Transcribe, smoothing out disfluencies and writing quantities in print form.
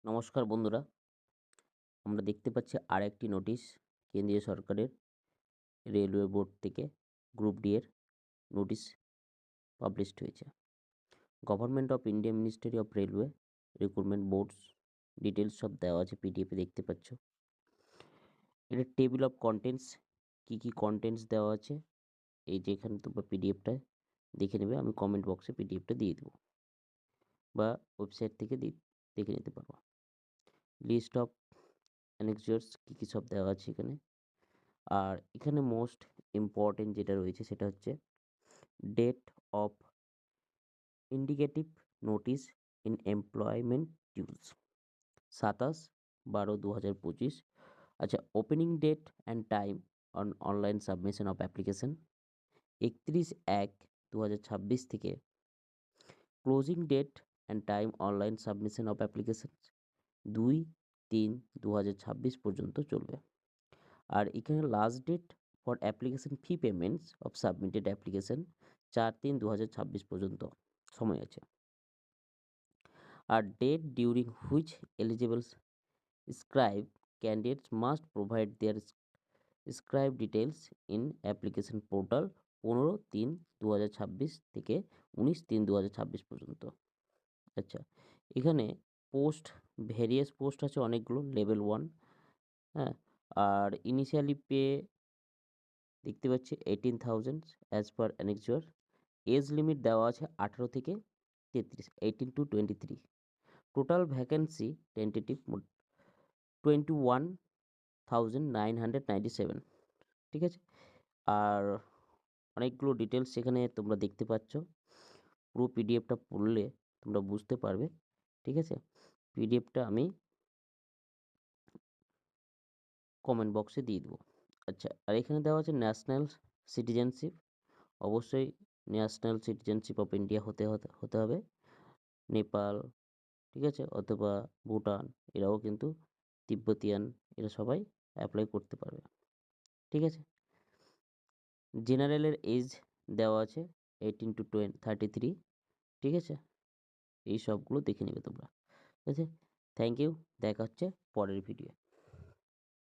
নমস্কার বন্ধুরা, আমরা দেখতে পাচ্ছি আরেকটি নোটিশ কেন্দ্রীয় সরকারের রেলওয়ে বোর্ড থেকে গ্রুপ ডি এর নোটিশ পাবলিশড হয়েছে। Government of India ministry of railway recruitment boards details সব দেওয়া আছে, পিডিএফে দেখতে পাচ্ছ। এটা টেবিল অফ কন্টেন্টস, কী কন্টেন্টস দেওয়া আছে এই যে এখানে তোমরা পিডিএফটা দেখে নেবে। আমি কমেন্ট বক্সে পিডিএফটা দিয়ে দেবো বা ওয়েবসাইট থেকে দেখে নিতে পারবো। লিস্ট অফ অ্যানেক্সার্স কী সব দেওয়া আছে এখানে। আর এখানে মোস্ট ইম্পর্টেন্ট যেটা রয়েছে সেটা হচ্ছে date of indicative notice in employment tools 27/12/2025। আচ্ছা, opening date and time on online submission of application 31/1/2026 থেকে closing date and time online submission of application 2/3/2026 পর্যন্ত চলবে। আর এখানে last date for application fee payments of submitted application 4/3/2026 পর্যন্ত সময় আছে। আর date during which eligible scribe candidates must provide their scribe details in application portal 15/3/2026 থেকে 19/3/2026 পর্যন্ত। আচ্ছা, এখানে পোস্ট ভেরিয়াস পোস্ট আছে অনেকগুলো, লেভেল 1। হ্যাঁ, আর ইনিশিয়ালি পে দেখতে পাচ্ছি 18,000 as per annexure. Age limit দেওয়া আছে 18 থেকে 33, 18 to 23। Total vacancy tentative 21,997। ঠিক আছে, আর অনেকগুলো ডিটেলস সেখানে তোমরা দেখতে পাচ্ছ। পুরো পিডিএফটা পড়লে তোমরা বুঝতে পারবে। ঠিক আছে, পিডিএফটা আমি কমেন্ট বক্সে দিয়ে দেবো। আচ্ছা, আর এখানে দেওয়া আছে ন্যাশনাল সিটিজেনশিপ। অবশ্যই ন্যাশনাল সিটিজেনশিপ অফ ইন্ডিয়া হতে হবে। নেপাল, ঠিক আছে, অথবা ভুটান, এরাও কিন্তু তিব্বতিয়ান, এরা সবাই অ্যাপ্লাই করতে পারবে। ঠিক আছে, জেনারেলের এজ দেওয়া আছে 18 to 33। ঠিক আছে, এই সবগুলো দেখে নেবে তোমরা। ঠিক আছে, থ্যাংক ইউ, দেখা হচ্ছে পরের ভিডিও।